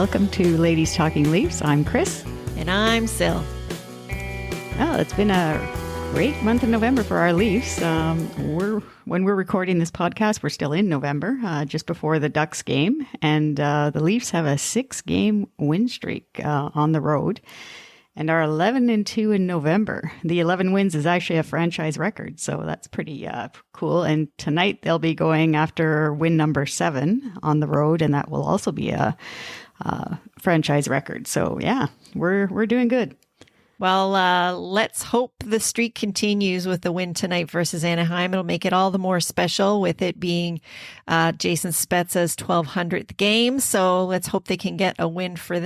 welcome to Ladies Talking Leafs. I'm Chris. And I'm Sil. Oh, it's been a great month of November for our Leafs. When we're recording this podcast, we're still in November, just before the Ducks game. And the Leafs have a 6-game win streak on the road and are 11-2 in November. The 11 wins is actually a franchise record, so that's pretty cool. And tonight they'll be going after win number 7 on the road, and that will also be a franchise record. So yeah, we're doing good. Well, let's hope the streak continues with the win tonight versus Anaheim. It'll make it all the more special with it being Jason Spezza's 1200th game. So let's hope they can get a win for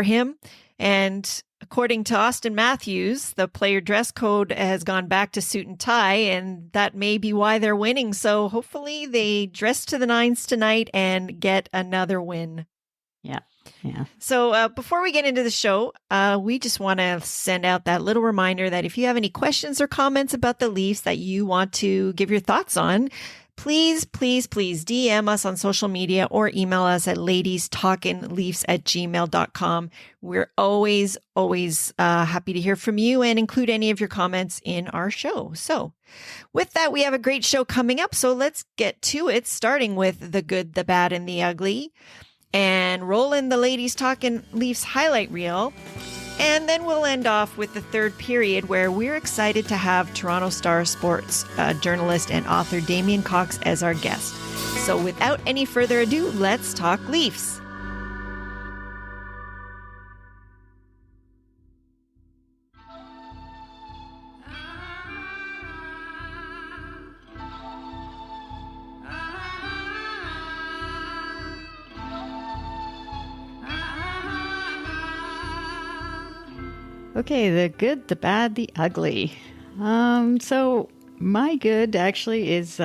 him. And according to Austin Matthews, the player dress code has gone back to suit and tie, and that may be why they're winning. So hopefully they dress to the nines tonight and get another win. Yeah. So before we get into the show, we just want to send out that little reminder that if you have any questions or comments about the Leafs that you want to give your thoughts on, please DM us on social media or email us at ladiestalkinleafs@gmail.com. We're always happy to hear from you and include any of your comments in our show. So with that, we have a great show coming up. So let's get to it, starting with the good, the bad, and the ugly. And roll in the Ladies Talkin' Leafs highlight reel. And then we'll end off with the third period, where we're excited to have Toronto Star sports journalist and author Damien Cox as our guest. So without any further ado, let's talk Leafs. Okay, the good, the bad, the ugly. So my good actually is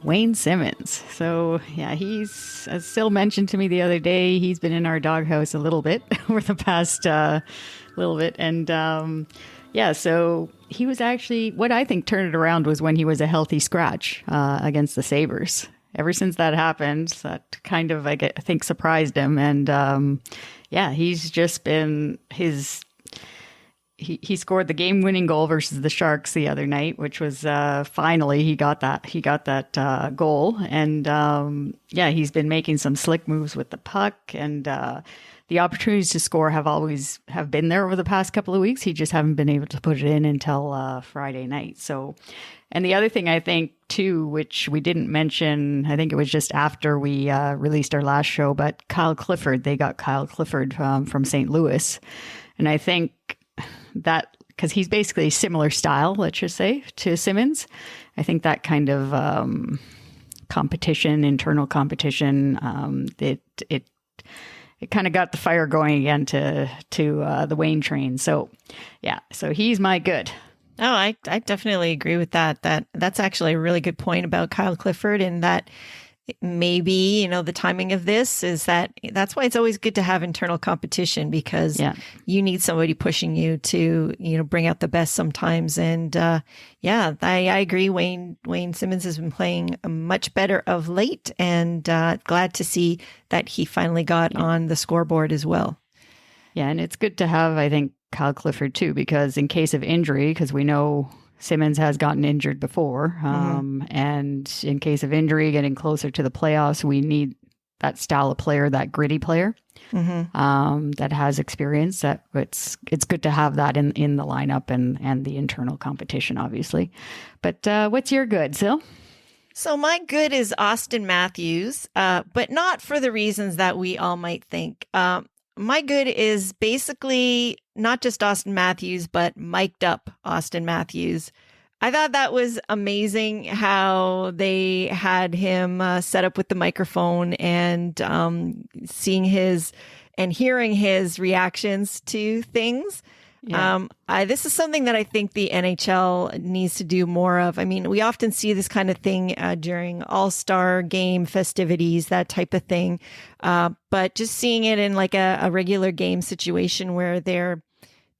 Wayne Simmonds. So yeah, he's, as Sil mentioned to me the other day, he's been in our doghouse a little bit over the past little bit. And yeah, so he was actually, what I think turned it around was when he was a healthy scratch against the Sabres. Ever since that happened, that kind of, I think, surprised him. And yeah, he's just been He scored the game-winning goal versus the Sharks the other night, which was finally he got that goal, and yeah, he's been making some slick moves with the puck, and the opportunities to score have been there over the past couple of weeks. He just haven't been able to put it in until Friday night. So, and the other thing I think too, which we didn't mention, I think it was just after we released our last show, but they got Kyle Clifford from St. Louis, and I think that because he's basically a similar style, let's just say, to Simmonds. I think that kind of internal competition, it kind of got the fire going again to the Wayne train. So yeah, so he's my good. Oh, I definitely agree with that. That's actually a really good point about Kyle Clifford, and that maybe, the timing of this is that's why it's always good to have internal competition, because you need somebody pushing you to, bring out the best sometimes. And yeah, I agree. Wayne Simmonds has been playing much better of late, and glad to see that he finally got on the scoreboard as well. Yeah, and it's good to have, I think, Kyle Clifford too, because in case of injury, because we know Simmonds has gotten injured before. And in case of injury, getting closer to the playoffs, we need that style of player, that gritty player that has experience. That it's good to have that in the lineup and the internal competition, obviously. But what's your good, Sil? So my good is Austin Matthews, but not for the reasons that we all might think. My good is basically not just Austin Matthews, but mic'd up Austin Matthews. I thought that was amazing how they had him set up with the microphone, and seeing his and hearing his reactions to things. Yeah. This is something that I think the NHL needs to do more of. I mean, we often see this kind of thing during All-Star game festivities, that type of thing. But just seeing it in like a regular game situation where they're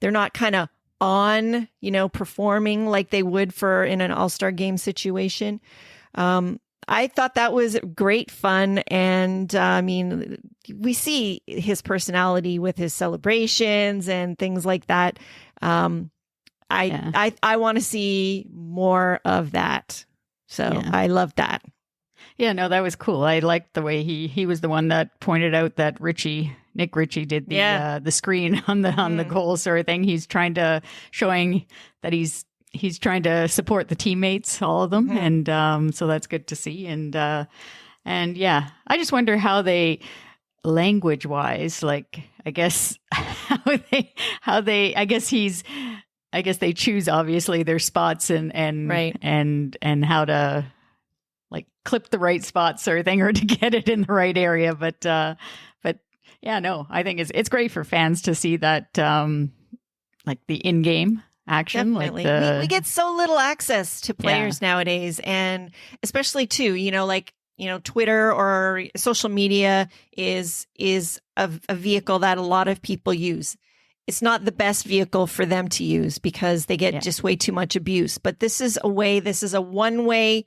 not kind of on, performing like they would in an All-Star game situation. I thought that was great fun. And I mean, we see his personality with his celebrations and things like that. I want to see more of that. So I love that. Yeah, no, that was cool. I liked the way he was the one that pointed out that Nick Ritchie did the screen on the goal sort of thing. He's trying to showing that he's trying to support the teammates, all of them, and so that's good to see. And yeah, I just wonder how they language wise, like I guess how they I guess they choose obviously their spots and right. and how to like clip the right spot sort of thing, or to get it in the right area. But yeah, no, I think it's great for fans to see that like the in-game action. Definitely. Like we get so little access to players nowadays, and especially too, Twitter or social media is a vehicle that a lot of people use. It's not the best vehicle for them to use because they get just way too much abuse. But this is a one-way,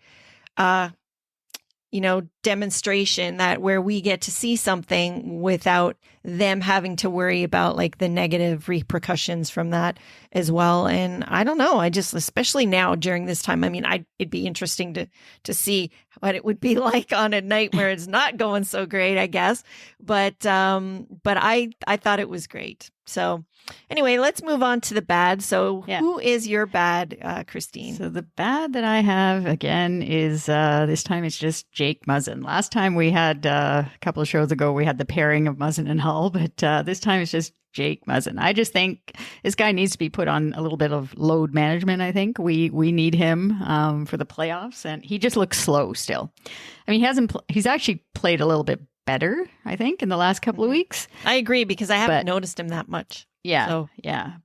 demonstration that where we get to see something without them having to worry about like the negative repercussions from that as well. And I don't know, especially now during this time, I mean, it'd be interesting to see what it would be like on a night where it's not going so great, I guess. But I thought it was great. So anyway, let's move on to the bad. So who is your bad, Christine? So the bad that I have again is this time it's just Jake Muzzin. Last time we had a couple of shows ago, we had the pairing of Muzzin and Hull, but this time it's just Jake Muzzin. I just think this guy needs to be put on a little bit of load management. I think we need him for the playoffs, and he just looks slow still. I mean, he's actually played a little bit better, I think, in the last couple of weeks. I agree because I haven't noticed him that much. Yeah.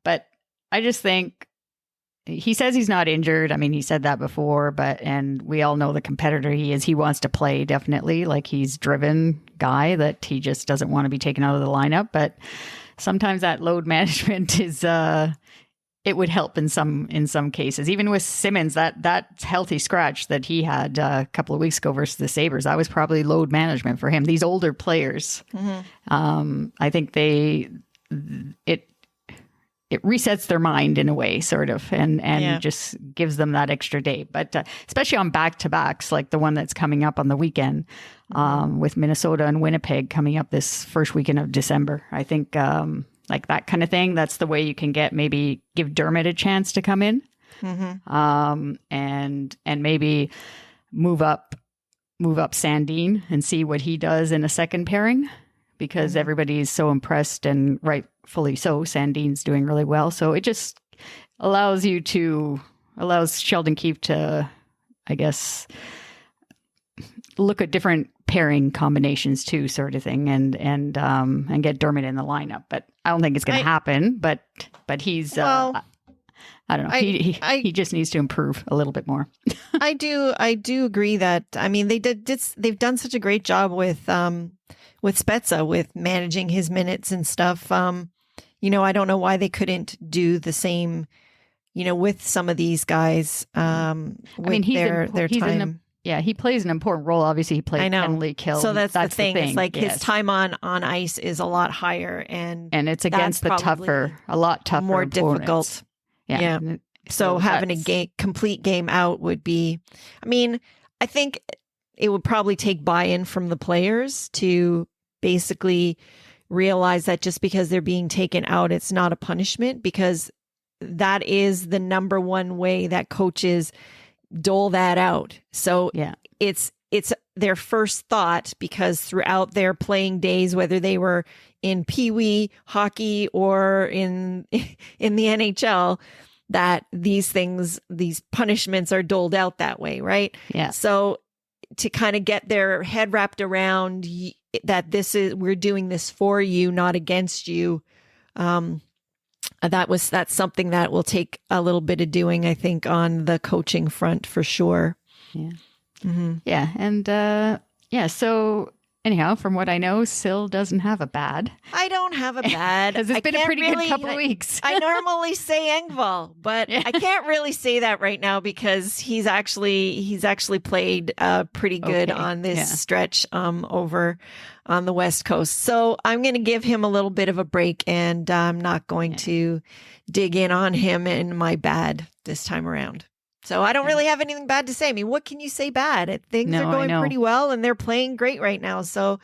But I just think he says he's not injured. I mean, he said that before, and we all know the competitor he is. He wants to play, definitely. Like, he's driven guy that he just doesn't want to be taken out of the lineup. But sometimes that load management is, it would help in some cases. Even with Simmons, that healthy scratch that he had a couple of weeks ago versus the Sabres, that was probably load management for him. These older players, I think it resets their mind in a way, sort of, and just gives them that extra day. But especially on back-to-backs, like the one that's coming up on the weekend with Minnesota and Winnipeg coming up this first weekend of December. I think like that kind of thing, that's the way you can give Dermott a chance to come in and maybe move up Sandin and see what he does in a second pairing. Because everybody's so impressed, and rightfully so. Sandin's doing really well. So it just allows Sheldon Keefe to, I guess, look at different pairing combinations too, sort of thing, and get Dermott in the lineup. But I don't think it's going to happen. But he's, I don't know. He just needs to improve a little bit more. I do agree that, I mean, they've done such a great job with Spezza, with managing his minutes and stuff. I don't know why they couldn't do the same, with some of these guys. Their time. He plays an important role. Obviously, he plays penalty kill. So that's the thing. It's like his time on ice is a lot higher, and it's against a lot tougher, more opponents. difficult. Yeah. So having a complete game out would be, I mean, I think it would probably take buy-in from the players to basically realize that just because they're being taken out, it's not a punishment, because that is the number one way that coaches dole that out. So it's their first thought, because throughout their playing days, whether they were in Pee-wee hockey or in the NHL, that these punishments are doled out that way, right? Yeah. So to kind of get their head wrapped around that we're doing this for you, not against you. That's something that will take a little bit of doing, I think, on the coaching front for sure. Yeah. Mm-hmm. Yeah. And, so anyhow, from what I know, Sil doesn't have a bad. I don't have a bad. Because it's been a pretty good couple of weeks. I normally say Engvall, but Yeah. I can't really say that right now because he's actually played pretty good on this stretch over on the West Coast. So I'm going to give him a little bit of a break, and I'm not going to dig in on him in my bad this time around. So I don't really have anything bad to say. I mean, what can you say bad? Things are going pretty well, and they're playing great right now. So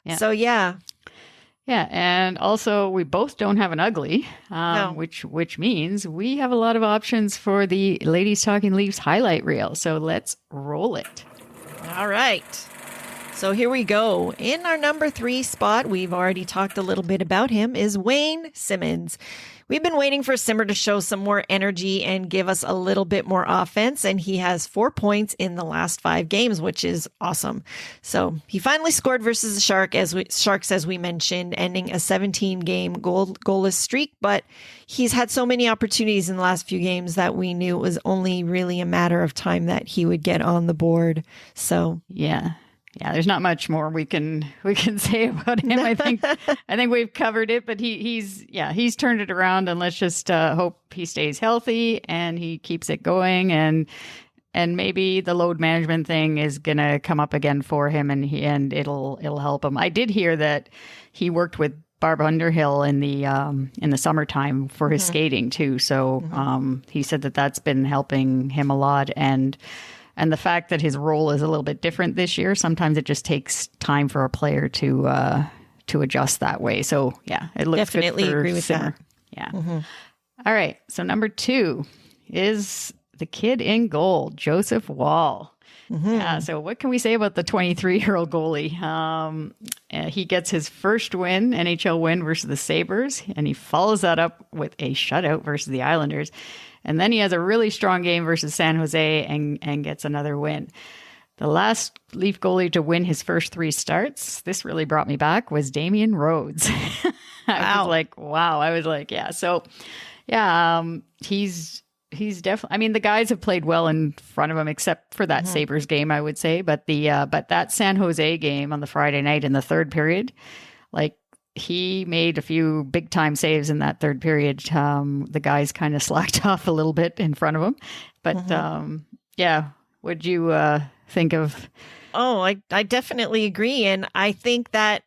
yeah. Yeah, and also we both don't have an ugly, No. which means we have a lot of options for the Ladies Talking Leafs highlight reel. So let's roll it. All right. So here we go. In our number 3 spot, we've already talked a little bit about him, is Wayne Simmonds. We've been waiting for Simmer to show some more energy and give us a little bit more offense, and he has 4 points in the last 5 games, which is awesome. So he finally scored versus the Sharks, as we mentioned, ending a 17-game goalless streak, but he's had so many opportunities in the last few games that we knew it was only really a matter of time that he would get on the board. So yeah, there's not much more we can say about him. I think we've covered it, but he's turned it around, and let's just hope he stays healthy and he keeps it going, and maybe the load management thing is gonna come up again for him, and it'll help him. I did hear that he worked with Barb Underhill in the summertime for his skating too. So he said that's been helping him a lot, and the fact that his role is a little bit different this year, sometimes it just takes time for a player to adjust that way. So yeah, it looks definitely good for agree with Simmer. that. Yeah. All right. So number 2 is the kid in goal, Joseph Wall. Yeah. So what can we say about the 23-year-old goalie? He gets his first NHL win versus the Sabres, and he follows that up with a shutout versus the Islanders. And then he has a really strong game versus San Jose and gets another win. The last Leaf goalie to win his first 3 starts, this really brought me back, was Damien Rhodes. I was like, yeah. So, yeah, he's definitely. I mean, the guys have played well in front of him, except for that Sabres game, I would say. But that San Jose game on the Friday night in the third period, like, he made a few big time saves in that third period. The guys kind of slacked off a little bit in front of him. But what'd you think of? Oh, I definitely agree. And I think that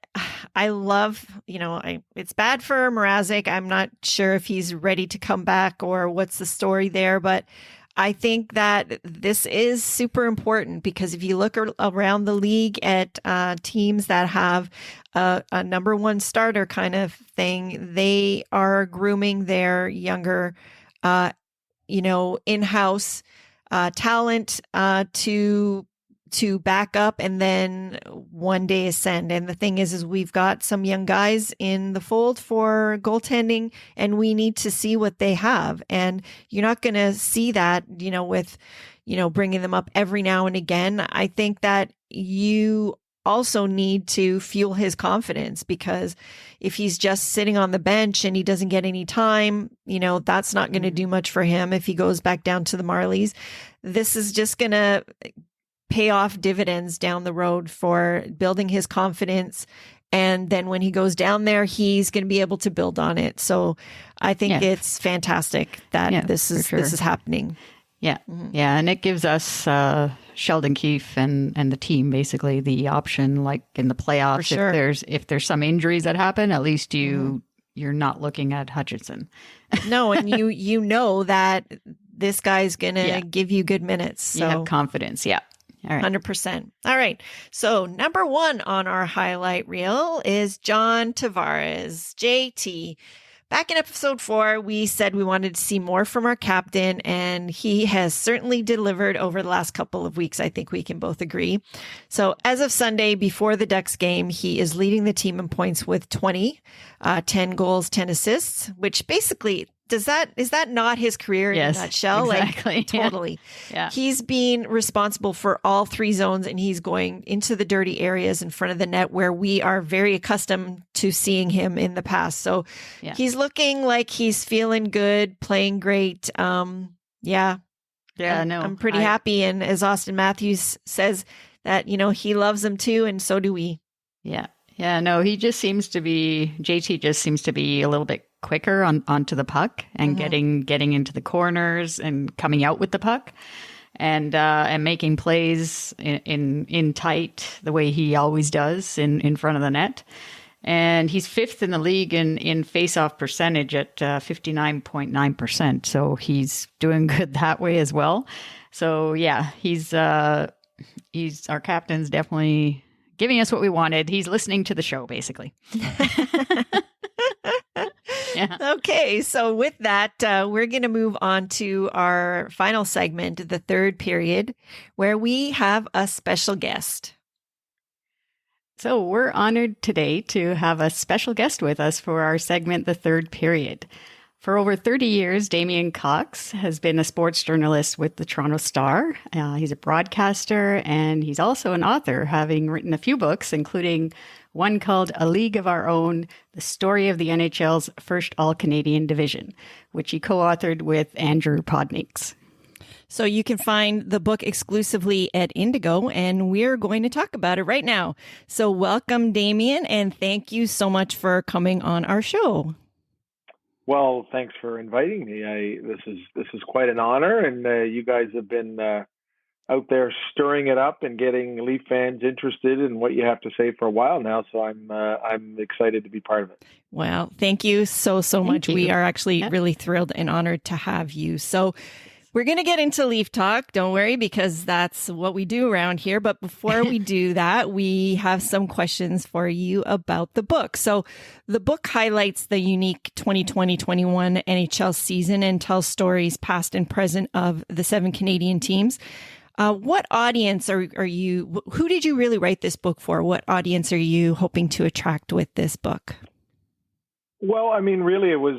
I love, it's bad for Mrazek. I'm not sure if he's ready to come back or what's the story there, but I think that this is super important because if you look around the league at teams that have a number 1 starter kind of thing, they are grooming their younger, in-house talent to back up and then one day ascend. And the thing is we've got some young guys in the fold for goaltending, and we need to see what they have. And you're not going to see that, with, bringing them up every now and again. I think that you also need to fuel his confidence, because if he's just sitting on the bench and he doesn't get any time, that's not going to do much for him if he goes back down to the Marlies. This is just going to pay off dividends down the road for building his confidence. And then when he goes down there, he's going to be able to build on it. So I think it's fantastic that this is happening. Yeah. Yeah. And it gives us Sheldon Keefe and the team basically the option, like in the playoffs, if there's some injuries that happen, at least you're not looking at Hutchinson. No, and you know that this guy's going to give you good minutes. So you have confidence. Yeah. All right. 100%. All right. So number 1 on our highlight reel is John Tavares, JT. Back in episode 4, we said we wanted to see more from our captain, and he has certainly delivered over the last couple of weeks. I think we can both agree. So as of Sunday, before the Ducks game, he is leading the team in points with 20, 10 goals, 10 assists, which basically is that not his career in a nutshell? Exactly. Like, totally. Yeah. He's been responsible for all 3 zones, and he's going into the dirty areas in front of the net where we are very accustomed to seeing him in the past. So he's looking like he's feeling good, playing great. I'm pretty happy. And as Austin Matthews says, that, he loves him too. And so do we. Yeah. Yeah, no, JT just seems to be a little bit quicker onto the puck and Hmm. getting into the corners and coming out with the puck and making plays in tight the way he always does in front of the net. And he's fifth in the league in face-off percentage at 59.9%. So he's doing good that way as well. So yeah, he's our captain's definitely giving us what we wanted. He's listening to the show, basically. Yeah. Okay, so with that, we're going to move on to our final segment, the third period, where we have a special guest. So we're honored today to have a special guest with us for our segment, The Third Period. For over 30 years, Damien Cox has been a sports journalist with the Toronto Star. He's a broadcaster and he's also an author, having written a few books, including one called A League of Our Own, the story of the NHL's first all-Canadian division, which he co-authored with Andrew Podnieks. So you can find the book exclusively at Indigo, and we're going to talk about it right now. So welcome, Damien, and thank you so much for coming on our show. Well, thanks for inviting me. This is quite an honor, and you guys have been out there stirring it up and getting Leaf fans interested in what you have to say for a while now. So I'm excited to be part of it. Well, thank you so much. You. We are actually really thrilled and honored to have you. So we're going to get into Leaf talk. Don't worry, because that's what we do around here. But before we do that, we have some questions for you about the book. So the book highlights the unique 2020-21 NHL season and tells stories past and present of the 7 Canadian teams. What audience are you, who did you really write this book for? What audience are you hoping to attract with this book? Well, I mean, really, it was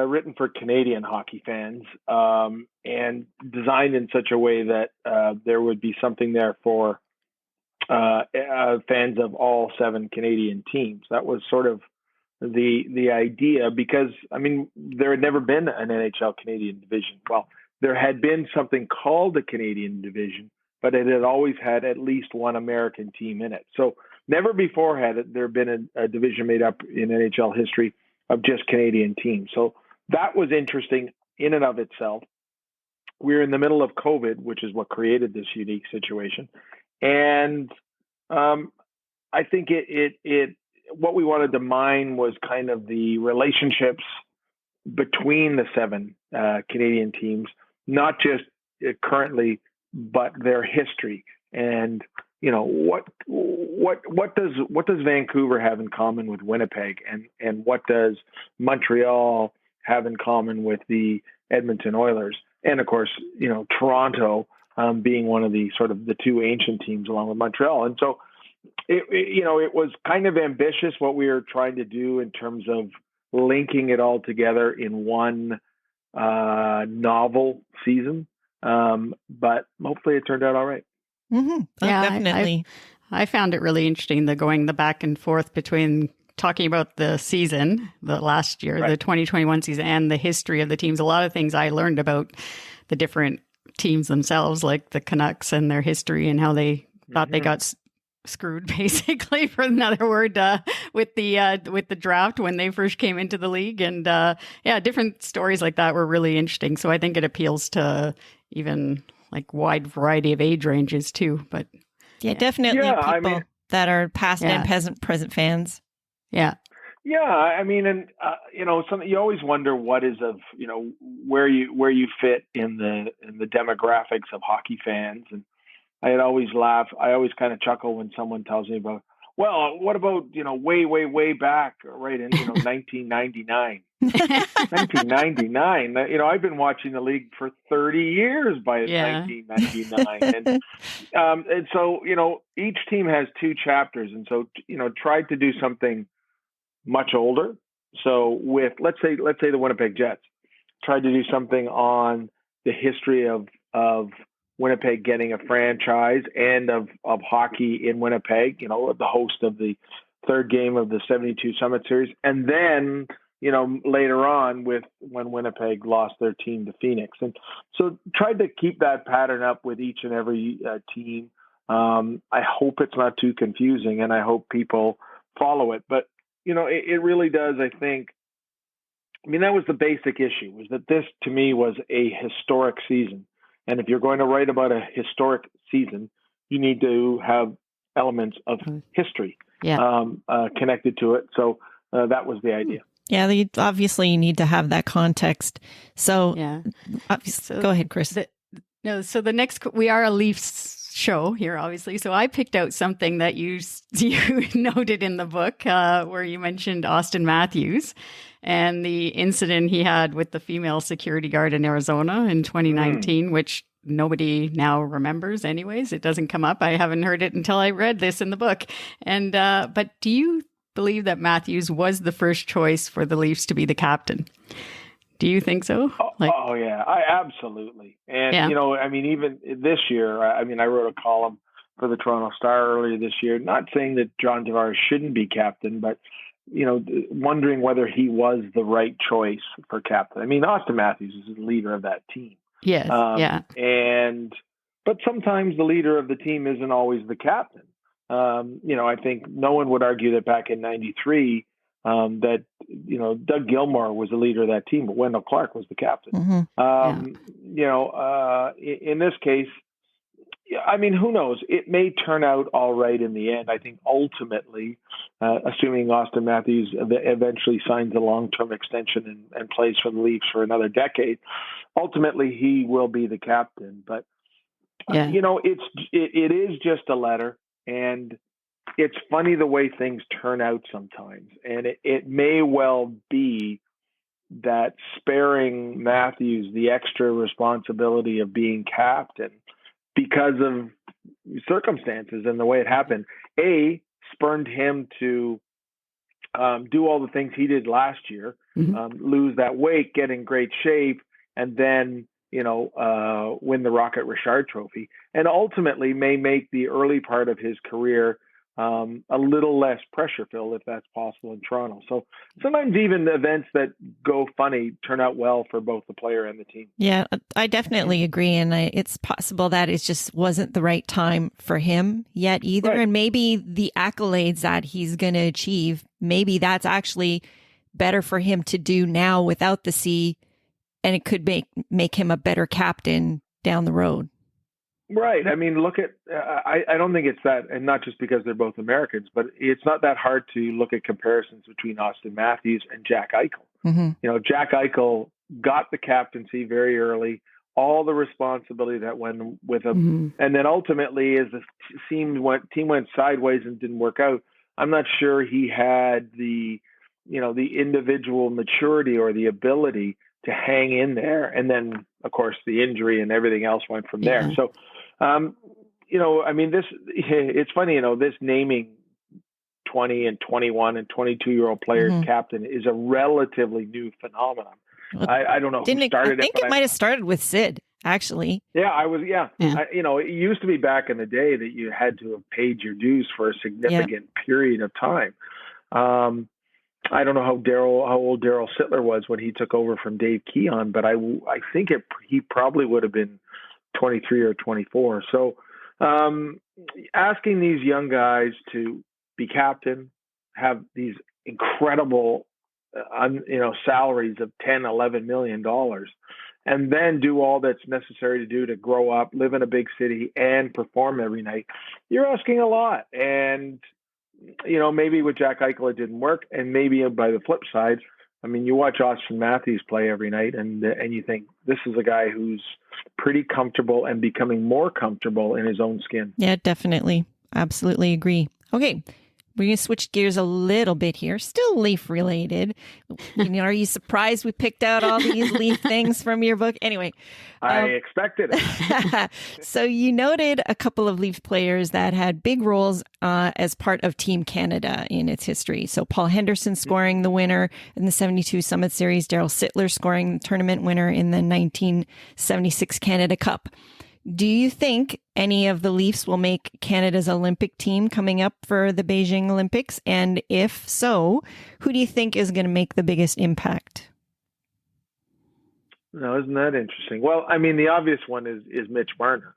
written for Canadian hockey fans and designed in such a way that there would be something there for fans of all 7 Canadian teams. That was sort of the idea, because, I mean, there had never been an NHL Canadian division. Well, there had been something called the Canadian division, but it had always had at least one American team in it. So never before had there been a division made up in NHL history of just Canadian teams. So that was interesting in and of itself. We're in the middle of COVID, which is what created this unique situation. And I think what we wanted to mine was kind of the relationships between the 7 Canadian teams, not just currently, but their history. And you know, what does Vancouver have in common with Winnipeg, and what does Montreal have in common with the Edmonton Oilers, and of course, you know, Toronto being one of the sort of the 2 ancient teams along with Montreal. And so it was kind of ambitious what we were trying to do in terms of linking it all together in one novel season, but hopefully it turned out all right. Mm-hmm. Yeah, definitely. I found it really interesting, the back and forth between talking about the season, the last year, Right. the 2021 season, and the history of the teams. A lot of things I learned about the different teams themselves, like the Canucks and their history and how they thought they got screwed, basically, for another word, with the draft when they first came into the league. And different stories like that were really interesting. So I think it appeals to even like wide variety of age ranges too. But definitely people that are past and present fans. Yeah. Yeah, I mean, and something you always wonder what is of where you fit in the demographics of hockey fans, and I always kind of chuckle when someone tells me about, well, what about way back, right in 1999. 1999. I've been watching the league for 30 years by 1999, and so each team has 2 chapters, and so tried to do something much older. So with let's say the Winnipeg Jets tried to do something on the history of Winnipeg getting a franchise and of hockey in Winnipeg, the host of the 3rd game of the 72 Summit Series, and then later on when Winnipeg lost their team to Phoenix. And so tried to keep that pattern up with each and every team. I hope it's not too confusing, and I hope people follow it. But, it really does, I think. I mean, that was the basic issue, was that this, to me, was a historic season. And if you're going to write about a historic season, you need to have elements of history connected to it. So that was the idea. Yeah, obviously you need to have that context. So, go ahead, Chris. So the next, we are a Leafs show here, obviously. So I picked out something that you noted in the book where you mentioned Austin Matthews and the incident he had with the female security guard in Arizona in 2019, which nobody now remembers anyways. It doesn't come up. I haven't heard it until I read this in the book. And but do you believe that Matthews was the first choice for the Leafs to be the captain? Do you think so? Oh yeah, absolutely. And, I mean, even this year, I wrote a column for the Toronto Star earlier this year, not saying that John Tavares shouldn't be captain, but, wondering whether he was the right choice for captain. I mean, Austin Matthews is the leader of that team. Yes, But sometimes the leader of the team isn't always the captain. I think no one would argue that back in '93, that Doug Gilmour was the leader of that team, but Wendell Clark was the captain. In this case, I mean, who knows? It may turn out all right in the end. I think ultimately, assuming Austin Matthews eventually signs a long-term extension and plays for the Leafs for another decade, ultimately he will be the captain. But it is just a letter, and it's funny the way things turn out sometimes. And it may well be that sparing Matthews the extra responsibility of being captain because of circumstances and the way it happened, spurned him to do all the things he did last year, lose that weight, get in great shape, and then win the Rocket Richard Trophy, and ultimately may make the early part of his career a little less pressure filled, if that's possible in Toronto. So sometimes even the events that go funny turn out well for both the player and the team. Yeah, I definitely agree. And it's possible that it just wasn't the right time for him yet either. Right. And maybe the accolades that he's going to achieve, maybe that's actually better for him to do now without the C, and it could make him a better captain down the road. Right. I mean, look at, I don't think it's that, and not just because they're both Americans, but it's not that hard to look at comparisons between Austin Matthews and Jack Eichel. Mm-hmm. Jack Eichel got the captaincy very early, all the responsibility that went with him. And then ultimately, as the team went sideways and didn't work out, I'm not sure he had the individual maturity or the ability to hang in there. And then, of course, the injury and everything else went from there. So, I mean, it's funny, this naming 20 and 21 and 22-year-old players captain is a relatively new phenomenon. I don't know who started it. I think it might have started with Sid, actually. Yeah, it used to be back in the day that you had to have paid your dues for a significant period of time. I don't know how old Darryl Sittler was when he took over from Dave Keon, but I think he probably would have been 23 or 24. So asking these young guys to be captain, have these incredible salaries of $10, $11 million, and then do all that's necessary to do to grow up, live in a big city, and perform every night, you're asking a lot. And maybe with Jack Eichel it didn't work, and maybe by the flip side, I mean, you watch Austin Matthews play every night, and you think this is a guy who's pretty comfortable and becoming more comfortable in his own skin. Yeah, definitely, absolutely agree. Okay, we're going to switch gears a little bit here. Still Leaf related. Are you surprised we picked out all these Leaf things from your book? Anyway. I expected it. So you noted a couple of Leaf players that had big roles as part of Team Canada in its history. So Paul Henderson scoring the winner in the 72 Summit Series, Darryl Sittler scoring the tournament winner in the 1976 Canada Cup. Do you think any of the Leafs will make Canada's Olympic team coming up for the Beijing Olympics? And if so, who do you think is going to make the biggest impact? No, isn't that interesting? Well, I mean, the obvious one is Mitch Marner.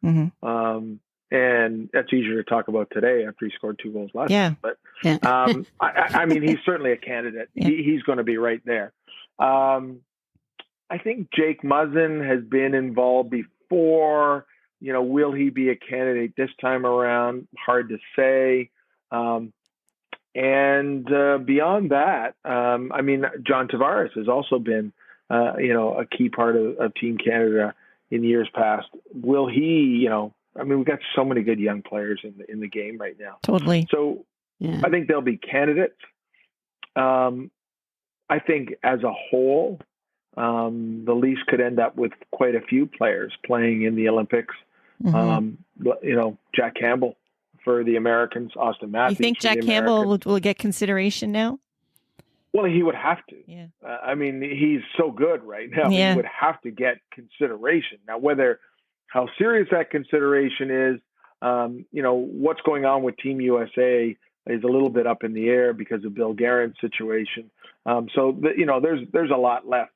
And that's easier to talk about today after he scored 2 goals last Yeah. night. But Yeah. I mean, he's certainly a candidate. Yeah. He's going to be right there. I think Jake Muzzin has been involved before. Will he be a candidate this time around? Hard to say. And beyond that, I mean, John Tavares has also been, a key part of Team Canada in years past. Will he? I mean, we've got so many good young players in the game right now. Totally. So Yeah. I think they'll be candidates. I think as a whole, the Leafs could end up with quite a few players playing in the Olympics. Jack Campbell for the Americans, Austin Matthews. You think Jack Campbell will get consideration now? Well, he would have to. Yeah. I mean, he's so good right now. Yeah. He would have to get consideration. Now, how serious that consideration is, what's going on with Team USA is a little bit up in the air because of Bill Guerin's situation. There's a lot left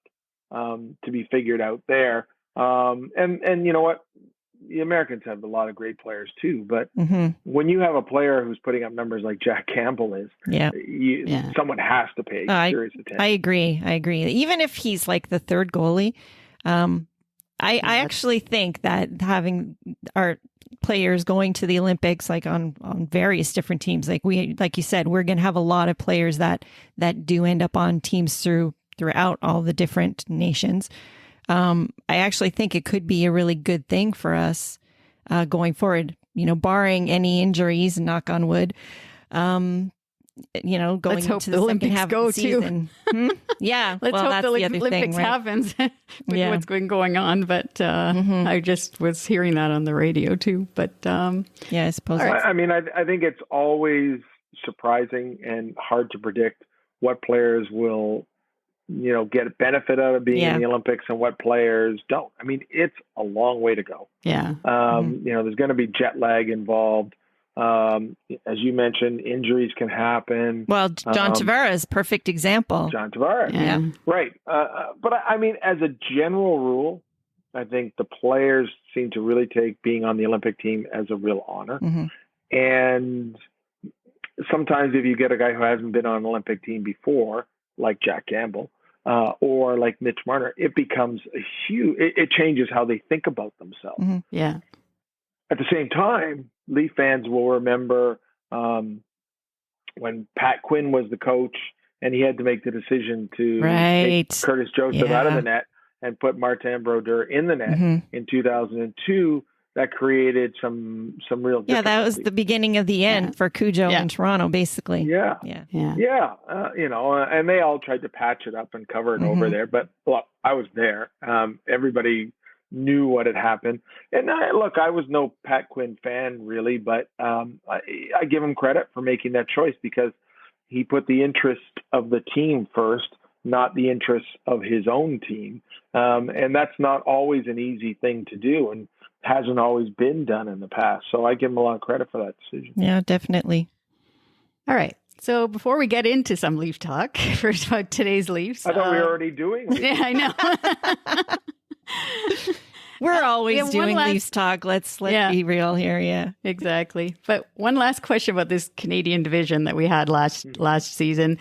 to be figured out there. And you know what? The Americans have a lot of great players too, but when you have a player who's putting up numbers like Jack Campbell is, someone has to pay serious attention. I agree. Even if he's like the third goalie, I actually think that having our players going to the Olympics, like on various different teams, like you said, we're going to have a lot of players that do end up on teams throughout all the different nations. I actually think it could be a really good thing for us going forward, barring any injuries, knock on wood, going Let's hope into the the Olympics second half go of the season. Yeah. Let's hope that's the the other Olympics thing, right? happens with what's been going on. But I just was hearing that on the radio too. But I suppose. I mean, I think it's always surprising and hard to predict what players will get a benefit out of being in the Olympics and what players don't. I mean, it's a long way to go. Yeah. There's going to be jet lag involved. As you mentioned, injuries can happen. Well, John Tavares, perfect example. John Tavares. Yeah. Right. But I mean, as a general rule, I think the players seem to really take being on the Olympic team as a real honor. And sometimes if you get a guy who hasn't been on an Olympic team before, like Jack Campbell, or like Mitch Marner, it becomes it changes how they think about themselves. Yeah. At the same time, Leaf fans will remember when Pat Quinn was the coach and he had to make the decision to take Curtis Joseph out of the net and put Martin Brodeur in the net in 2002. That created some real difficulty. Yeah, that was the beginning of the end for Cujo in Toronto, basically. And they all tried to patch it up and cover it over there. But look, I was there. Everybody knew what had happened. And I was no Pat Quinn fan really, but I give him credit for making that choice because he put the interest of the team first, not the interests of his own team. And that's not always an easy thing to do. And hasn't always been done in the past. So I give him a lot of credit for that decision. Yeah, definitely. All right. So before we get into some Leaf talk for today's Leafs. I thought we were already doing Leafs. Yeah, I know. We're always doing Leafs talk. Let's be real here. Yeah, exactly. But one last question about this Canadian division that we had last season.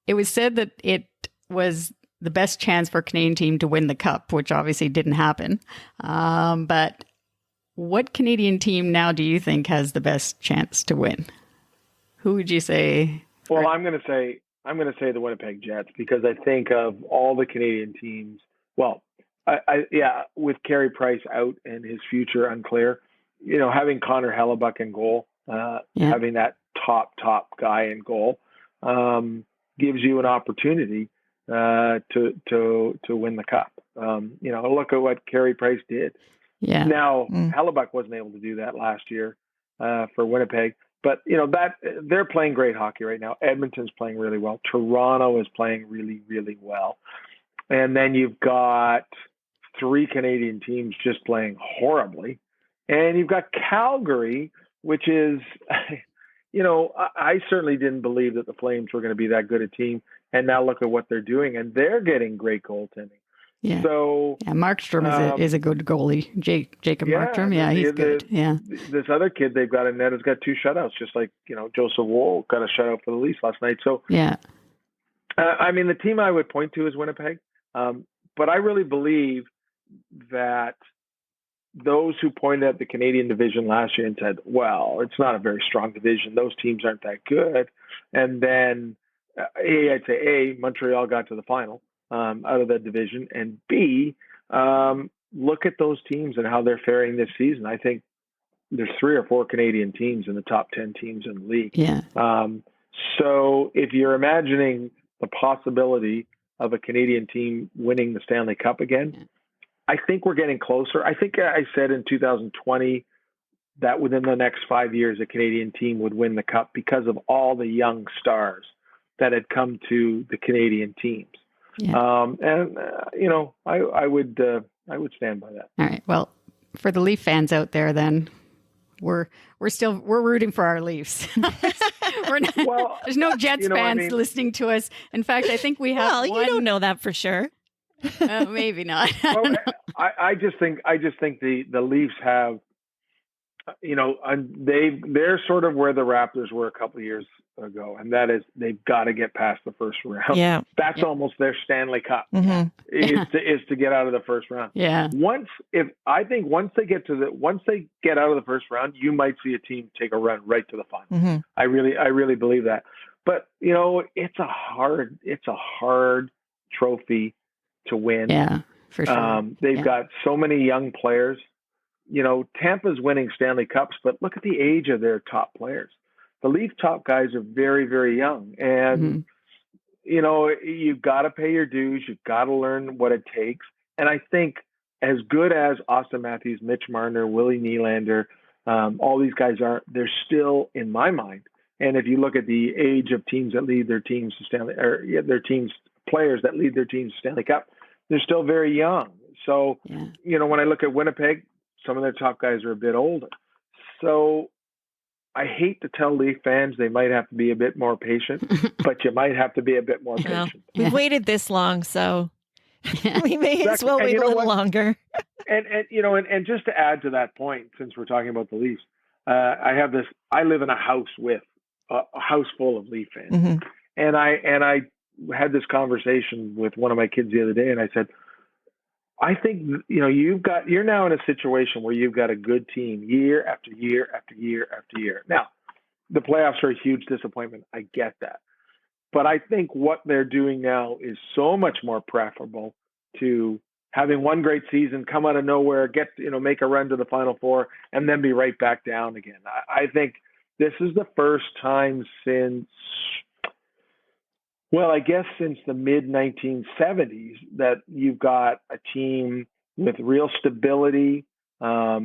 It was said that it was the best chance for a Canadian team to win the Cup, which obviously didn't happen. But what Canadian team now do you think has the best chance to win? Who would you say? Well, I'm going to say the Winnipeg Jets because I think of all the Canadian teams. Well, with Carey Price out and his future unclear, having Connor Hellebuck in goal, having that top guy in goal, gives you an opportunity to win the Cup. Look at what Carey Price did. Yeah. Now Hellebuck wasn't able to do that last year for Winnipeg, but that they're playing great hockey right now. Edmonton's playing really well. Toronto is playing really, really well, and then you've got 3 Canadian teams just playing horribly, and you've got Calgary, which is, I certainly didn't believe that the Flames were going to be that good a team, and now look at what they're doing, and they're getting great goaltending. Yeah. So yeah, Markstrom is a good goalie. Jacob Markstrom. Yeah, he's good. Yeah. This other kid they've got in net has got 2 shutouts, just like, Joseph Woll got a shutout for the Leafs last night. So, yeah. I mean, the team I would point to is Winnipeg. But I really believe that those who pointed at the Canadian division last year and said, well, it's not a very strong division, those teams aren't that good. And then, I'd say, A, Montreal got to the final out of that division, and B, look at those teams and how they're faring this season. I think there's 3 or 4 Canadian teams in the top 10 teams in the league. Yeah. So if you're imagining the possibility of a Canadian team winning the Stanley Cup again, I think we're getting closer. I think I said in 2020 that within the next 5 years, a Canadian team would win the Cup because of all the young stars that had come to the Canadian teams. Yeah. I would stand by that. All right. Well, for the Leaf fans out there, then we're rooting for our Leafs. There's no Jets fans listening to us. In fact, I think we have. Well, you don't know that for sure. Maybe not. Well, I just think the Leafs have, they're sort of where the Raptors were a couple of years ago, and that is they've got to get past the first round. Yeah, that's almost their Stanley Cup. Mm-hmm. Is to get out of the first round. Yeah. Once they get out of the first round, you might see a team take a run right to the final. Mm-hmm. I really believe that. But it's a hard trophy to win. Yeah, for sure. They've got so many young players. Tampa's winning Stanley Cups, but look at the age of their top players. The Leaf top guys are very, very young. And, you've got to pay your dues. You've got to learn what it takes. And I think as good as Austin Matthews, Mitch Marner, Willie Nylander, all these guys are, they're still in my mind. And if you look at the age of teams that lead their teams to players that lead their teams to Stanley Cup, they're still very young. So, when I look at Winnipeg, some of their top guys are a bit older. So I hate to tell Leaf fans they might have to be a bit more patient, but you might have to be a bit more patient. We've waited this long, so we may as well wait a little longer. And just to add to that point, since we're talking about the Leafs, I live in a house full of Leaf fans. Mm-hmm. And I had this conversation with one of my kids the other day, and I said, I think, you're now in a situation where you've got a good team year after year after year after year. Now, the playoffs are a huge disappointment. I get that. But I think what they're doing now is so much more preferable to having one great season, come out of nowhere, make a run to the Final Four, and then be right back down again. I think this is the first time since the mid-1970s that you've got a team with real stability, at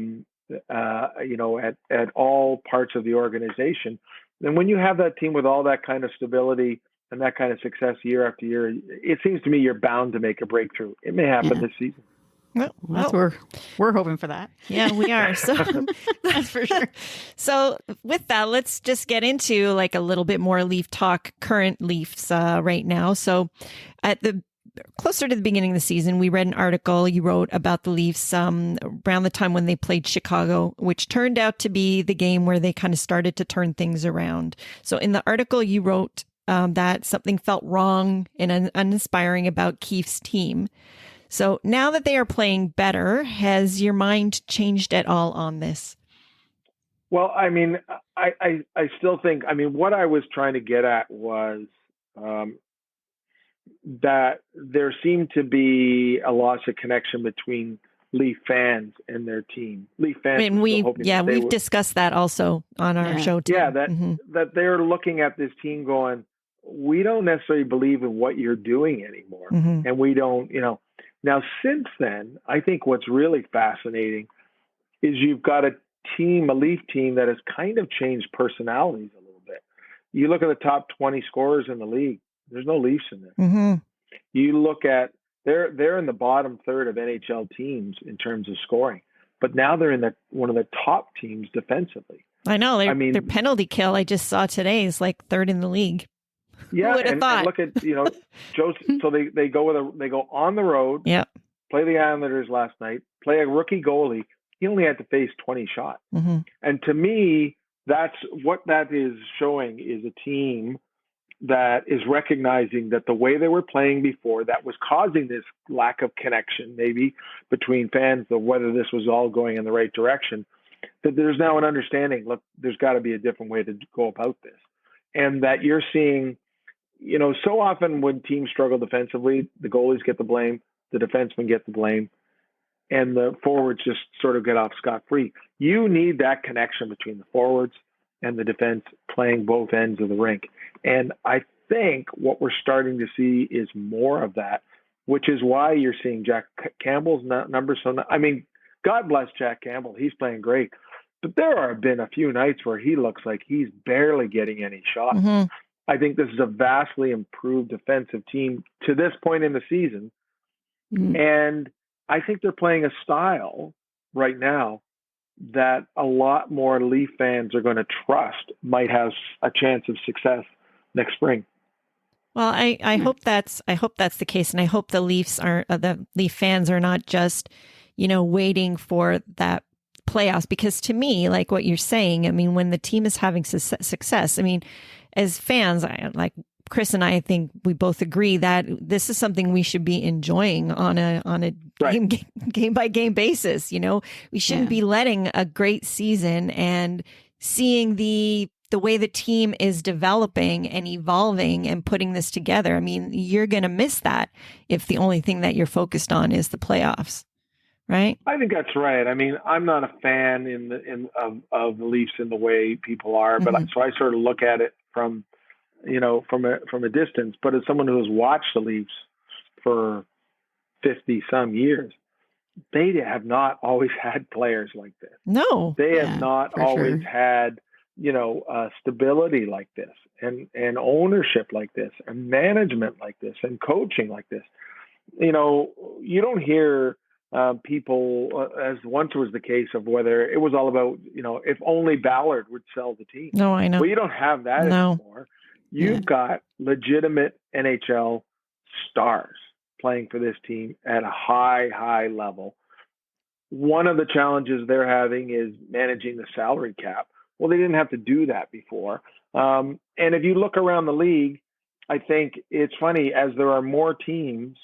all parts of the organization. And when you have that team with all that kind of stability and that kind of success year after year, it seems to me you're bound to make a breakthrough. It may happen this season. Well, we're hoping for that. Yeah, we are. So that's for sure. So with that, let's just get into like a little bit more Leaf talk, current Leafs right now. So closer to the beginning of the season, we read an article you wrote about the Leafs around the time when they played Chicago, which turned out to be the game where they kind of started to turn things around. So in the article you wrote that something felt wrong and uninspiring about Keefe's team. So now that they are playing better, has your mind changed at all on this? Well, I mean, I still think, what I was trying to get at was that there seemed to be a loss of connection between Leaf fans and their team. Leaf fans. And we've discussed that also on our show too. Yeah, that they're looking at this team going, we don't necessarily believe in what you're doing anymore. Mm-hmm. And we don't, Now, since then, I think what's really fascinating is you've got a Leaf team that has kind of changed personalities a little bit. You look at the top 20 scorers in the league, there's no Leafs in there. Mm-hmm. You look at, they're in the bottom third of NHL teams in terms of scoring, but now they're in one of the top teams defensively. I know. Their penalty kill I just saw today is like third in the league. Yeah, Who would have thought? And look at Joseph. So they go on the road. Yeah. play the Islanders last night, play a rookie goalie. He only had to face 20 shots. Mm-hmm. And to me, that's what that is showing, is a team that is recognizing that the way they were playing before, that was causing this lack of connection, maybe between fans, of whether this was all going in the right direction, that there's now an understanding, look, there's got to be a different way to go about this. And that you're seeing, so often when teams struggle defensively, the goalies get the blame, the defensemen get the blame, and the forwards just sort of get off scot-free. You need that connection between the forwards and the defense playing both ends of the rink. And I think what we're starting to see is more of that, which is why you're seeing Jack Campbell's numbers. God bless Jack Campbell. He's playing great. But there have been a few nights where he looks like he's barely getting any shots. Mm-hmm. I think this is a vastly improved defensive team to this point in the season. Mm-hmm. And I think they're playing a style right now that a lot more Leaf fans are going to trust might have a chance of success next spring. Well, I hope that's the case, and I hope the Leaf fans are not just, waiting for that playoffs, because to me, like what you're saying, I mean, when the team is having success, I mean, as fans, like Chris and I think we both agree that this is something we should be enjoying on a right. game by game basis. We shouldn't be letting a great season and seeing the way the team is developing and evolving and putting this together. I mean, you're going to miss that if the only thing that you're focused on is the playoffs, right? I think that's right. I mean, I'm not a fan of the Leafs in the way people are, but so I sort of look at it from a distance. But as someone who has watched the Leafs for 50 some years, they have not always had players like this. No, they have not always had, stability like this, and ownership like this, and management like this, and coaching like this. You don't hear people, as once was the case, of whether it was all about, if only Ballard would sell the team. No, I know. Well, you don't have that anymore. You've got legitimate NHL stars playing for this team at a high level. One of the challenges they're having is managing the salary cap. Well, they didn't have to do that before. And if you look around the league, I think it's funny, as there are more teams,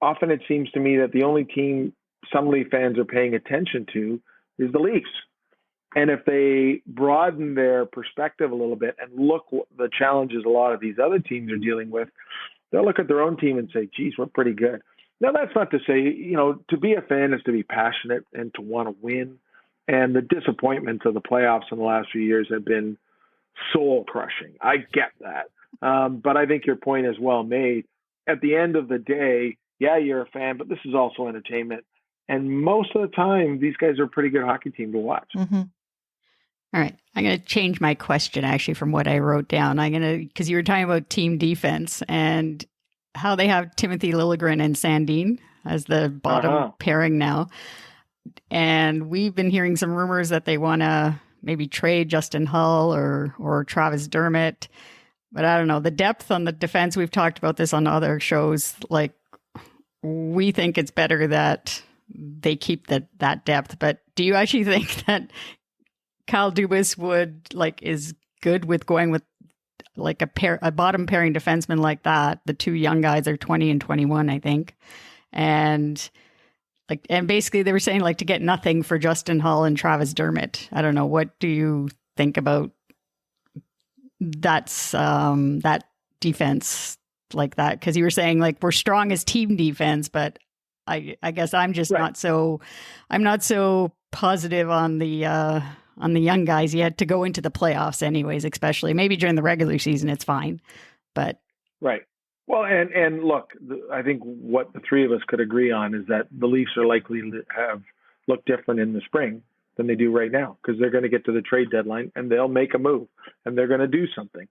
often it seems to me that the only team some Leaf fans are paying attention to is the Leafs. And if they broaden their perspective a little bit and look at the challenges a lot of these other teams are dealing with, they'll look at their own team and say, geez, we're pretty good. Now, that's not to say, to be a fan is to be passionate and to want to win. And the disappointments of the playoffs in the last few years have been soul crushing. I get that. But I think your point is well made. At the end of the day, yeah, you're a fan, but this is also entertainment. And most of the time, these guys are a pretty good hockey team to watch. Mm-hmm. All right. I'm going to change my question actually from what I wrote down. Because you were talking about team defense and how they have Timothy Liljegren and Sandin as the bottom pairing now. And we've been hearing some rumors that they want to maybe trade Justin Hull or Travis Dermott. But I don't know. The depth on the defense, we've talked about this on other shows. Like, we think it's better that they keep that depth. But do you actually think that Kyle Dubas is good with going with like a bottom pairing defenseman like that? The two young guys are 20 and 21, I think. And basically they were saying to get nothing for Justin Hull and Travis Dermott. I don't know. What do you think about that defense like that? Because you were saying we're strong as team defense, but I guess I'm just not so positive on the young guys yet to go into the playoffs anyways, especially maybe during the regular season, it's fine. But right. Well, and look, I think what the three of us could agree on is that the Leafs are likely to have look different in the spring than they do right now, because they're going to get to the trade deadline and they'll make a move and they're going to do something.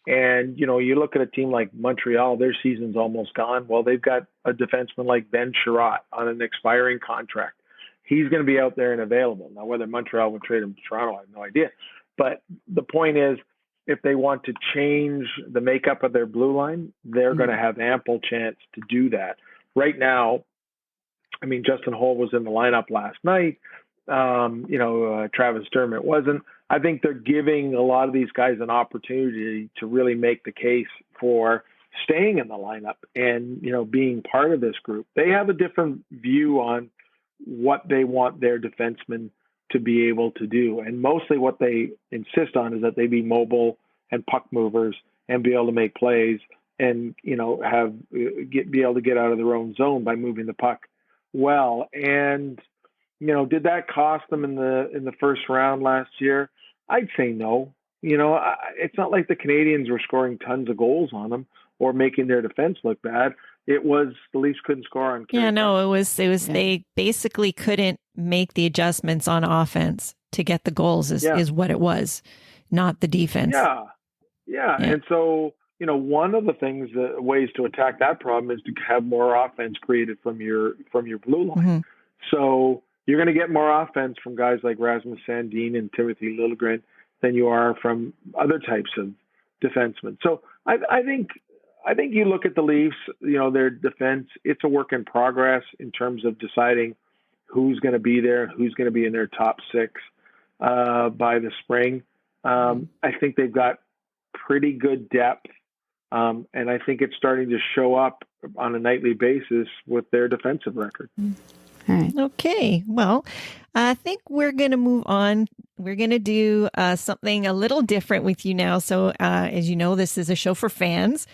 And, you look at a team like Montreal, their season's almost gone. Well, they've got a defenseman like Ben Sherratt on an expiring contract. He's going to be out there and available. Now, whether Montreal would trade him to Toronto, I have no idea. But the point is, if they want to change the makeup of their blue line, they're going to have ample chance to do that. right now, I mean, Justin Holl was in the lineup last night. Travis Dermott wasn't. I think they're giving a lot of these guys an opportunity to really make the case for staying in the lineup and, being part of this group. They have a different view on what they want their defensemen to be able to do. And mostly what they insist on is that they be mobile and puck movers and be able to make plays and, be able to get out of their own zone by moving the puck well. And, did that cost them in the first round last year? I'd say no. It's not like the Canadians were scoring tons of goals on them or making their defense look bad. It was the Leafs couldn't score on Carey. Yeah, no, it was they basically couldn't make the adjustments on offense to get the goals is what it was, not the defense. Yeah. And so, one of the ways to attack that problem is to have more offense created from your blue line. Mm-hmm. So you're going to get more offense from guys like Rasmus Sandin and Timothy Liljegren than you are from other types of defensemen. So I think you look at the Leafs, their defense, it's a work in progress in terms of deciding who's going to be there, who's going to be in their top six by the spring. I think they've got pretty good depth, and I think it's starting to show up on a nightly basis with their defensive record. All right. Okay. Well, I think we're going to move on. We're going to do something a little different with you now. So, as you know, this is a show for fans.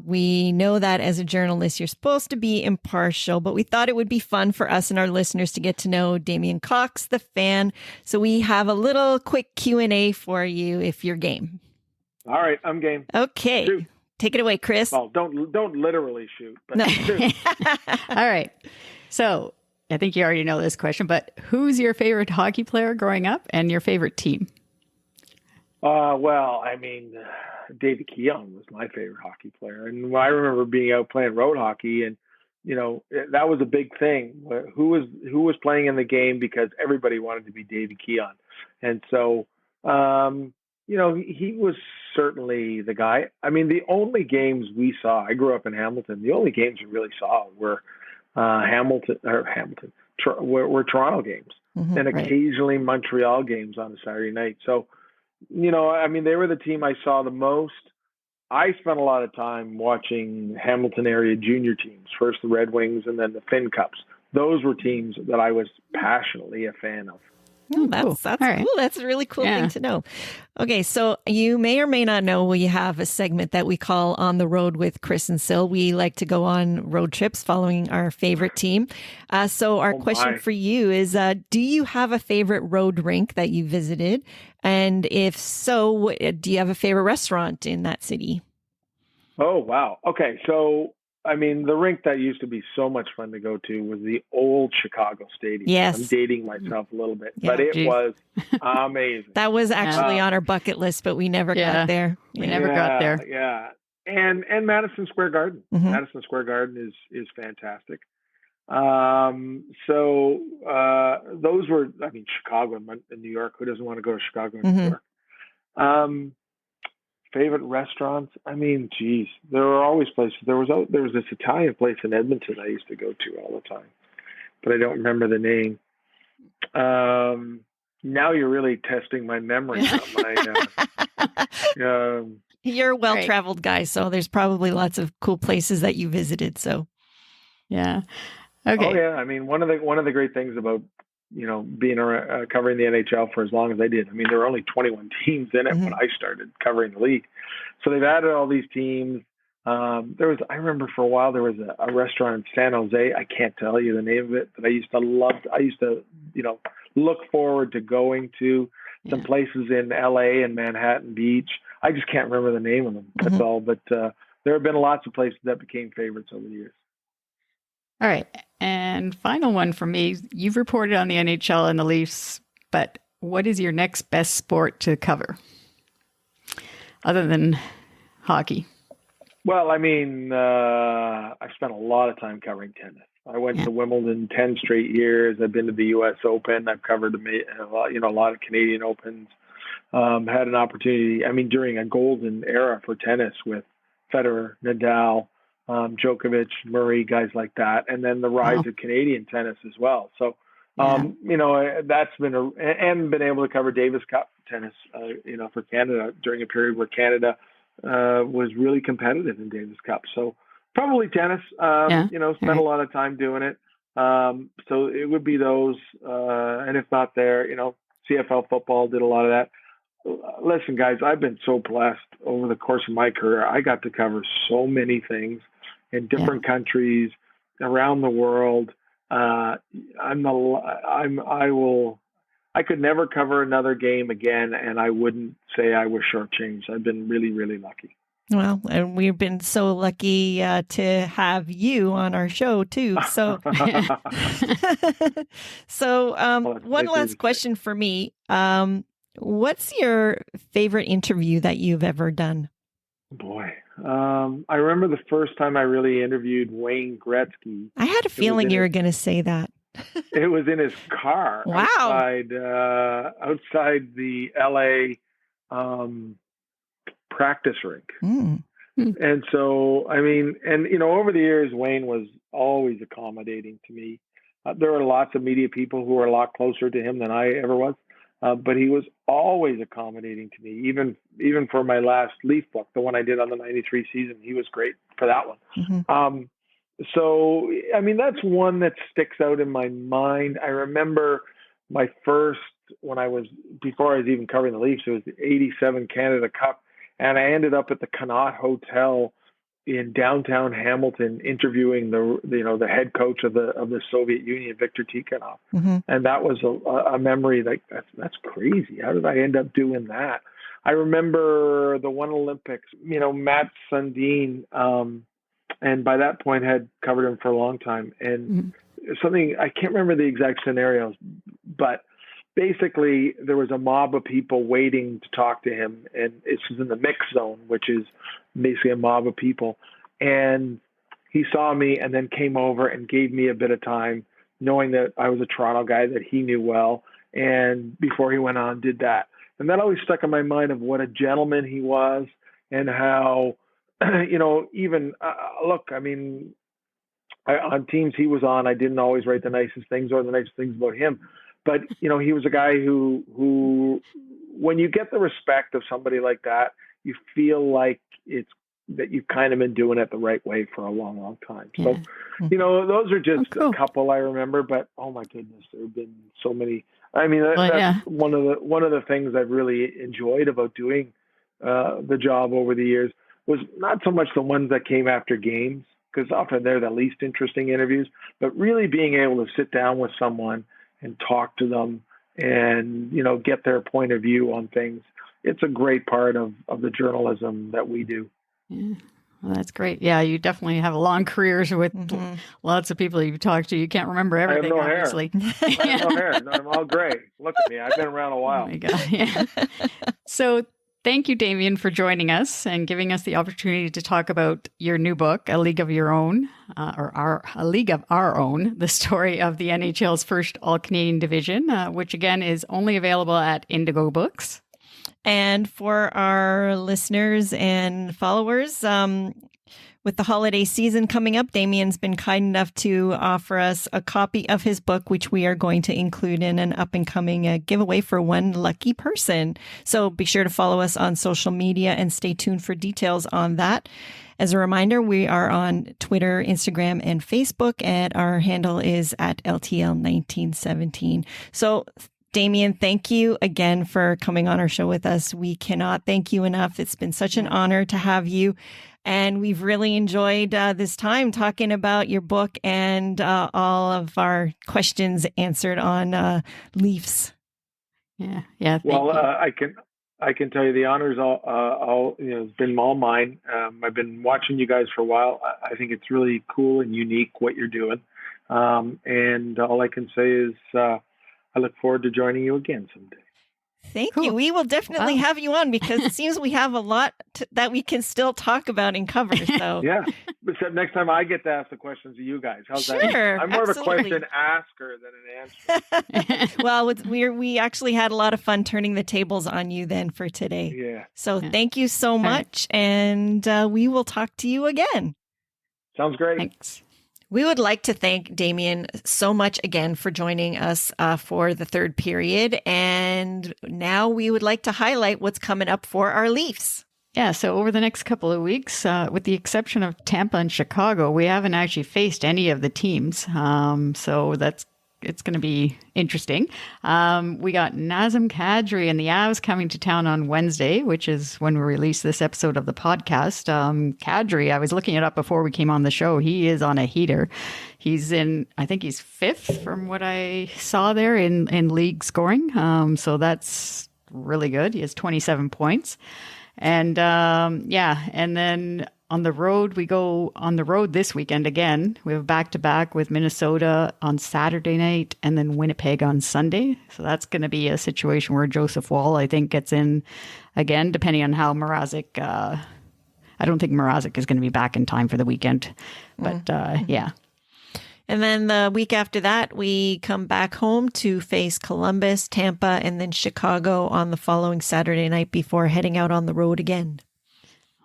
We know that as a journalist, you're supposed to be impartial, but we thought it would be fun for us and our listeners to get to know Damien Cox, the fan. So we have a little quick Q&A for you if you're game. All right, I'm game. Okay. Shoot. Take it away, Chris. Well, don't literally shoot. But No. shoot. All right. So I think you already know this question, but who's your favorite hockey player growing up and your favorite team? Well, I mean, David Keon was my favorite hockey player. And I remember being out playing road hockey, and, that was a big thing. Who was playing in the game because everybody wanted to be David Keon. And so, he was certainly the guy. I mean, the only games we saw, I grew up in Hamilton, the only games we really saw were were Toronto games, and occasionally Montreal games on a Saturday night. So, I mean, they were the team I saw the most. I spent a lot of time watching Hamilton area junior teams, first the Red Wings and then the Finn Cups. Those were teams that I was passionately a fan of. Oh, that's cool. That's a really cool thing to know. Okay, so you may or may not know we have a segment that we call On the Road with Chris and Sil. We like to go on road trips following our favorite team. So our question for you is, do you have a favorite road rink that you visited? And if so, do you have a favorite restaurant in that city? Oh, wow. Okay, so I mean, the rink that used to be so much fun to go to was the old Chicago Stadium. Yes. I'm dating myself a little bit, but it was amazing. That was actually on our bucket list, but we never got there. We never got there. Yeah. And Madison Square Garden. Mm-hmm. Madison Square Garden is fantastic. So those were, I mean, Chicago and New York. Who doesn't want to go to Chicago and New York? Favorite restaurants? I mean, geez, there were always places. There was this Italian place in Edmonton I used to go to all the time, but I don't remember the name. Now you're really testing my memory. You're a well-traveled guy, so there's probably lots of cool places that you visited. So, yeah, okay. Oh yeah, I mean, one of the great things about being covering the NHL for as long as I did. I mean, there were only 21 teams in it when I started covering the league. So they've added all these teams. I remember for a while, there was a restaurant in San Jose. I can't tell you the name of it, but I used to look forward to going to some places in LA and Manhattan Beach. I just can't remember the name of them. That's all. But there have been lots of places that became favorites over the years. All right. And final one for me. You've reported on the NHL and the Leafs, but what is your next best sport to cover other than hockey? Well, I mean, I've spent a lot of time covering tennis. I went to Wimbledon 10 straight years. I've been to the U.S. Open. I've covered a lot of Canadian Opens. Had an opportunity, I mean, during a golden era for tennis with Federer, Nadal, Djokovic, Murray, guys like that, and then the rise Wow. of Canadian tennis as well. So, Yeah. that's been and been able to cover Davis Cup tennis, for Canada during a period where Canada was really competitive in Davis Cup. So probably tennis. Yeah. All Spent a right. lot of time doing it. So it would be those, and if not there, CFL football, did a lot of that. Listen, guys, I've been so blessed over the course of my career. I got to cover so many things in Yeah. different countries around the world. I could never cover another game again, and I wouldn't say I was shortchanged. I've been really, really lucky. Well, and we've been so lucky to have you on our show too. So, one last question for me. What's your favorite interview that you've ever done? Boy, I remember the first time I really interviewed Wayne Gretzky. I had a feeling you were going to say that. It was in his car. Wow. outside the LA practice rink. And so, over the years, Wayne was always accommodating to me. There were lots of media people who were a lot closer to him than I ever was, but he was always accommodating to me. Even for my last Leaf book, the one I did on the '93 season, he was great for that one. Mm-hmm. So, that's one that sticks out in my mind. I remember my first, before I was even covering the Leafs, it was the '87 Canada Cup. And I ended up at the Connaught Hotel in downtown Hamilton interviewing the head coach of the Soviet Union, Viktor Tikhonov. Mm-hmm. And that was a memory that's crazy. How did I end up doing that? I remember the one Olympics, Matt Sundin, and by that point had covered him for a long time. And something, I can't remember the exact scenarios, but basically there was a mob of people waiting to talk to him, and it was in the mix zone, which is basically a mob of people. And he saw me and then came over and gave me a bit of time, knowing that I was a Toronto guy that he knew well. And before he went on, did that. And that always stuck in my mind of what a gentleman he was, and how, on teams he was on, I didn't always write the nicest things or the nicest things about him. But, he was a guy who, when you get the respect of somebody like that, you feel like it's that you've kind of been doing it the right way for a long, long time. So, those are just a couple I remember, but oh my goodness, there have been so many. That's one of the things I've really enjoyed about doing the job over the years was not so much the ones that came after games, because often they're the least interesting interviews, but really being able to sit down with someone and talk to them and, get their point of view on things. It's a great part of the journalism that we do. Yeah. Well, that's great. Yeah, you definitely have a long careers with lots of people you've talked to. You can't remember everything, obviously. I have no hair. No, I'm all gray. Look at me. I've been around a while. Oh my God. Yeah. So thank you, Damien, for joining us and giving us the opportunity to talk about your new book, A League of Your Own, A League of Our Own, the story of the NHL's first All-Canadian division, which again is only available at Indigo Books. And for our listeners and followers, with the holiday season coming up, Damien's been kind enough to offer us a copy of his book, which we are going to include in an up-and-coming giveaway for one lucky person. So be sure to follow us on social media and stay tuned for details on that. As a reminder, we are on Twitter, Instagram, and Facebook, and our handle is at LTL1917. So Damien, thank you again for coming on our show with us. We cannot thank you enough. It's been such an honor to have you. And we've really enjoyed this time talking about your book and all of our questions answered on Leafs. Yeah. Well, I can tell you the honors it's been all mine. I've been watching you guys for a while. I think it's really cool and unique what you're doing. And all I can say is I look forward to joining you again someday. Thank you. We will definitely have you on, because it seems we have a lot that we can still talk about and cover. So yeah, except next time I get to ask the questions to you guys. How's that? I'm more of a question asker than an answer. Well, we actually had a lot of fun turning the tables on you then for today. Yeah. So thank you so much, and we will talk to you again. Sounds great. Thanks. We would like to thank Damien so much again for joining us for the third period. And now we would like to highlight what's coming up for our Leafs. Yeah, so over the next couple of weeks, with the exception of Tampa and Chicago, we haven't actually faced any of the teams. So it's going to be interesting. We got Nazem Kadri and the Avs coming to town on Wednesday, which is when we release this episode of the podcast. Kadri, I was looking it up before we came on the show. He is on a heater. I think he's fifth from what I saw there in league scoring. So that's really good. He has 27 points. And and then on the road, we go on the road this weekend again. We have back-to-back with Minnesota on Saturday night and then Winnipeg on Sunday. So that's going to be a situation where Joseph Woll, I think, gets in again, depending on how Mrazek... I don't think Mrazek is going to be back in time for the weekend. But, yeah. And then the week after that, we come back home to face Columbus, Tampa, and then Chicago on the following Saturday night before heading out on the road again.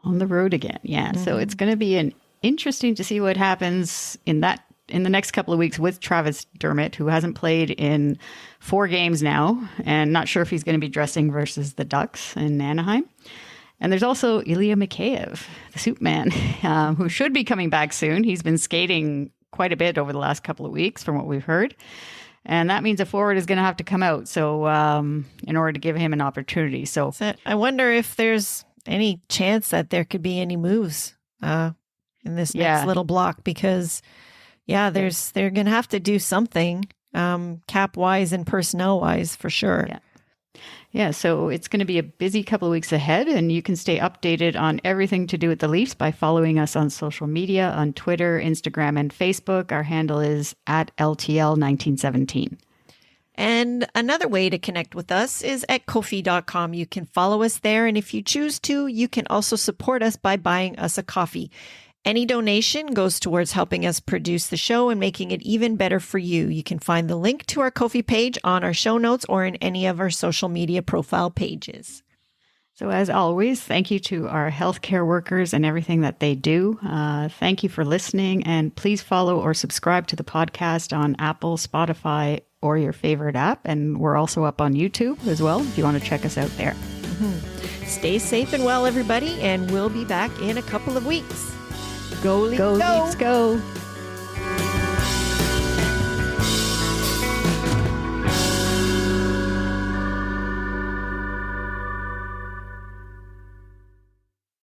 On the road again, yeah. So it's going to be interesting to see what happens in the next couple of weeks with Travis Dermott, who hasn't played in 4 games now, and not sure if he's going to be dressing versus the Ducks in Anaheim. And there's also Ilya Mikheyev, the soup man, who should be coming back soon. He's been skating quite a bit over the last couple of weeks from what we've heard. And that means a forward is going to have to come out. So in order to give him an opportunity. So I wonder if there's any chance that there could be any moves in this next little block, because they're going to have to do something cap wise and personnel wise for sure. Yeah, so it's going to be a busy couple of weeks ahead, and you can stay updated on everything to do with the Leafs by following us on social media, on Twitter, Instagram, and Facebook. Our handle is at LTL1917. And another way to connect with us is at Ko-fi.com. You can follow us there, and if you choose to, you can also support us by buying us a coffee. Any donation goes towards helping us produce the show and making it even better for you. You can find the link to our Ko-fi page on our show notes or in any of our social media profile pages. So as always, thank you to our healthcare workers and everything that they do. Thank you for listening, and please follow or subscribe to the podcast on Apple, Spotify, or your favorite app. And we're also up on YouTube as well if you want to check us out there. Stay safe and well, everybody, and we'll be back in a couple of weeks. Go Leafs, Go Leafs, go!